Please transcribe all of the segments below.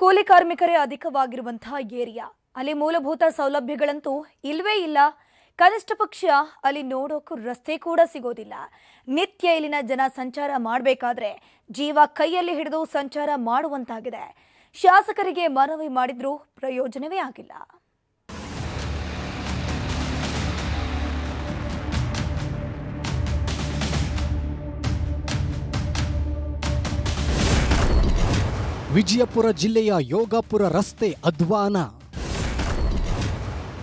ಕೂಲಿ ಕಾರ್ಮಿಕರೇ ಅಧಿಕವಾಗಿರುವಂತಹ ಏರಿಯಾ. ಅಲ್ಲಿ ಮೂಲಭೂತ ಸೌಲಭ್ಯಗಳಂತೂ ಇಲ್ವೇ ಇಲ್ಲ. ಕನಿಷ್ಠ ಪಕ್ಷ ಅಲ್ಲಿ ನೋಡೋಕು ರಸ್ತೆ ಕೂಡ ಸಿಗೋದಿಲ್ಲ. ನಿತ್ಯ ಇಲ್ಲಿನ ಜನ ಸಂಚಾರ ಮಾಡಬೇಕಾದ್ರೆ ಜೀವ ಕೈಯಲ್ಲಿ ಹಿಡಿದು ಸಂಚಾರ ಮಾಡುವಂತಾಗಿದೆ. ಶಾಸಕರಿಗೆ ಮನವಿ ಮಾಡಿದ್ರೂ ಪ್ರಯೋಜನವೇ ಆಗಿಲ್ಲ. ವಿಜಯಪುರ ಜಿಲ್ಲೆಯ ಯೋಗಾಪುರ ರಸ್ತೆ ಅಧ್ವಾನ.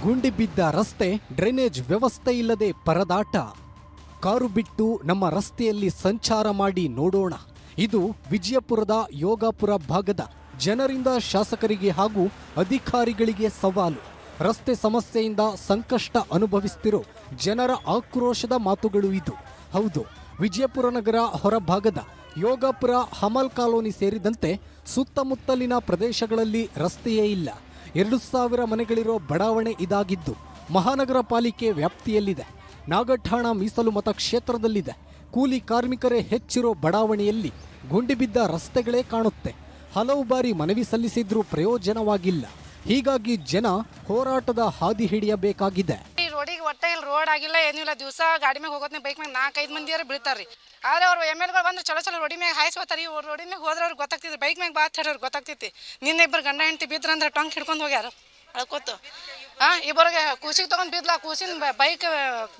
ಗುಂಡಿ ಬಿದ್ದ ರಸ್ತೆ, ಡ್ರೈನೇಜ್ ವ್ಯವಸ್ಥೆ ಇಲ್ಲದೆ ಪರದಾಟ. ಕಾರು ಬಿಟ್ಟು ನಮ್ಮ ರಸ್ತೆಯಲ್ಲಿ ಸಂಚಾರ ಮಾಡಿ ನೋಡೋಣ. ಇದು ವಿಜಯಪುರದ ಯೋಗಾಪುರ ಭಾಗದ ಜನರಿಂದ ಶಾಸಕರಿಗೆ ಹಾಗೂ ಅಧಿಕಾರಿಗಳಿಗೆ ಸವಾಲು. ರಸ್ತೆ ಸಮಸ್ಯೆಯಿಂದ ಸಂಕಷ್ಟ ಅನುಭವಿಸುತ್ತಿರೋ ಜನರ ಆಕ್ರೋಶದ ಮಾತುಗಳು ಇದು. ಹೌದು, ವಿಜಯಪುರ ನಗರ ಹೊರಭಾಗದ ಯೋಗಾಪುರ ಹಮಲ್ ಕಾಲೋನಿ ಸೇರಿದಂತೆ ಸುತ್ತಮುತ್ತಲಿನ ಪ್ರದೇಶಗಳಲ್ಲಿ ರಸ್ತೆಯೇ ಇಲ್ಲ. 2,000 ಮನೆಗಳಿರೋ ಬಡಾವಣೆ ಇದಾಗಿದ್ದು ಮಹಾನಗರ ಪಾಲಿಕೆ ವ್ಯಾಪ್ತಿಯಲ್ಲಿದೆ. ನಾಗಠಾಣ ಮೀಸಲು ಮತಕ್ಷೇತ್ರದಲ್ಲಿದೆ. ಕೂಲಿ ಕಾರ್ಮಿಕರೇ ಹೆಚ್ಚಿರೋ ಬಡಾವಣೆಯಲ್ಲಿ ಗುಂಡಿಬಿದ್ದ ರಸ್ತೆಗಳೇ ಕಾಣುತ್ತೆ. ಹಲವು ಬಾರಿ ಮನವಿ ಸಲ್ಲಿಸಿದ್ರೂ ಪ್ರಯೋಜನವಾಗಿಲ್ಲ. ಹೀಗಾಗಿ ಜನ ಹೋರಾಟದ ಹಾದಿ ಹಿಡಿಯಬೇಕಾಗಿದೆ. ರೋಡಿಗೆ ಒಟ್ಟ ಇಲ್ಲಿ ರೋಡ್ ಆಗಿಲ್ಲ, ಏನಿಲ್ಲ. ದಿವಸ ಗಾಡಿ ಮ್ಯಾಗ ಹೋಗೋದ್ನ ಬೈಕ್ ಮ್ಯಾಗ 4-5 ಮಂದಿಯಾರ ಬೀಳ್ತಾರ್ರಿ. ಆದ್ರೆ ಅವ್ರು MLಗಳು ಬಂದ್ರೆ ಚಲೋ ರೋಡಿ ಮ್ಯಾಗ ಹಾಯಿಸ್ಕೋತಾರಿ. ರೋಡಿ ಮ್ಯಾಗ ಹೋದ್ರೆ ಅವ್ರಿಗೆ ಗೊತ್ತಾಗ್ತೈತಿ, ಬೈಕ್ ಮ್ಯಾಗ ಬಾತ್ ಹೇಳೋರು ಗೊತ್ತಾಗ್ತೈತಿ. ನಿನ್ನೆ ಇಬ್ಬರು ಗಂಡ ಹೆಂಡತಿ ಬಿದ್ರಂದ್ರೆ ಟಂಗ್ ಹಿಡ್ಕೊಂಡು ಹೋಗ್ಯಾರ ಅಳ್ಕೋತು. ಇಬ್ಬರಿಗೆ ಕೂಸಿಗೆ ತಗೊಂಡ್ ಬಿದ್ಲ. ಕೂಸಿನ ಬೈಕ್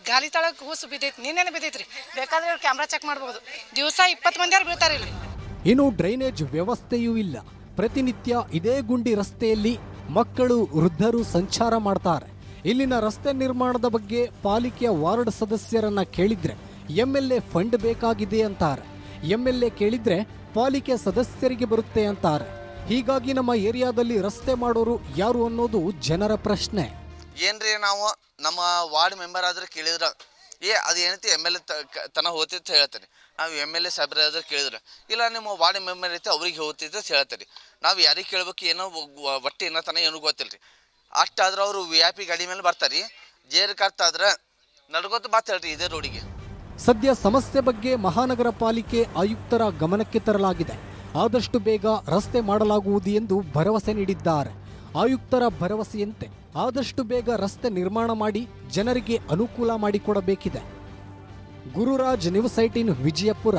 ಗಾಲಿ ತಳಗ್ ಕೂಸು ಬಿದ್ದೈತಿ, ನಿನ್ನೆನೆ ಬಿದ್ದೈತ್ರಿ. ಬೇಕಾದ್ರೆ ಕ್ಯಾಮ್ರಾ ಚೆಕ್ ಮಾಡ್ಬೋದು. ದಿವಸ 20 ಮಂದಿಯಾರು ಬೀಳ್ತಾರ ಇಲ್ಲಿ. ಇನ್ನು ಡ್ರೈನೇಜ್ ವ್ಯವಸ್ಥೆಯೂ ಇಲ್ಲ. ಪ್ರತಿನಿತ್ಯ ಇದೇ ಗುಂಡಿ ರಸ್ತೆಯಲ್ಲಿ ಮಕ್ಕಳು, ವೃದ್ಧರು ಸಂಚಾರ ಮಾಡ್ತಾರೆ. ಇಲ್ಲಿನ ರಸ್ತೆ ನಿರ್ಮಾಣದ ಬಗ್ಗೆ ಪಾಲಿಕೆಯ ವಾರ್ಡ್ ಸದಸ್ಯರನ್ನ ಕೇಳಿದ್ರೆ MLA ಫಂಡ್ ಬೇಕಾಗಿದೆ ಅಂತಾರೆ. MLA ಕೇಳಿದ್ರೆ ಪಾಲಿಕೆ ಸದಸ್ಯರಿಗೆ ಬರುತ್ತೆ ಅಂತಾರೆ. ಹೀಗಾಗಿ ನಮ್ಮ ಏರಿಯಾದಲ್ಲಿ ರಸ್ತೆ ಮಾಡೋರು ಯಾರು ಅನ್ನೋದು ಜನರ ಪ್ರಶ್ನೆ. ಏನ್ರಿ, ನಾವು ನಮ್ಮ ವಾರ್ಡ್ ಮೆಂಬರ್ ಆದ್ರೆ ಕೇಳಿದ್ರ ಅದು ಏನೈತಿ MLA ತನ ಹೋಗ್ತೈತೆ ಅಂತ ಹೇಳ್ತಾರೆ. ನಾವು MLA ಸಾಹೇಬ್ರಾದ್ರೆ ಕೇಳಿದ್ರೆ ಇಲ್ಲ ನಿಮ್ಮ ವಾರ್ಡ್ ಮೆಂಬರ್ ಐತೆ ಅವ್ರಿಗೆ ಹೋಗ್ತೈತೆ ಅಂತ ಹೇಳ್ತಾರೆ. ನಾವು ಯಾರಿಗೆ ಕೇಳ್ಬೇಕು ಏನೋ ಒಟ್ಟೆ ಏನೋ ತನ ಏನೂ ಗೊತ್ತಿಲ್ಲ ರೀ. ಅಷ್ಟಾದ್ರೆ ಅವರು VIP ಗಾಡಿ ಮೇಲೆ ಬರ್ತಾರೆ. ಜೇರ್ ಕಾರ್ತಾದ್ರೆ ನಡ್ಕೋತ ಬಾತ್ ಹೇಳ್ರಿ ಇದೇ ರೋಡಿಗೆ. ಸದ್ಯ ಸಮಸ್ಯೆ ಬಗ್ಗೆ ಮಹಾನಗರ ಪಾಲಿಕೆ ಆಯುಕ್ತರ ಗಮನಕ್ಕೆ ತರಲಾಗಿದೆ. ಆದಷ್ಟು ಬೇಗ ರಸ್ತೆ ಮಾಡಲಾಗುವುದು ಎಂದು ಭರವಸೆ ನೀಡಿದ್ದಾರೆ. ಆಯುಕ್ತರ ಭರವಸೆಯಂತೆ ಆದಷ್ಟು ಬೇಗ ರಸ್ತೆ ನಿರ್ಮಾಣ ಮಾಡಿ ಜನರಿಗೆ ಅನುಕೂಲ ಮಾಡಿಕೊಡಬೇಕಿದೆ. ಗುರುರಾಜ್, ನ್ಯೂಸ್ 18 ವಿಜಯಪುರ.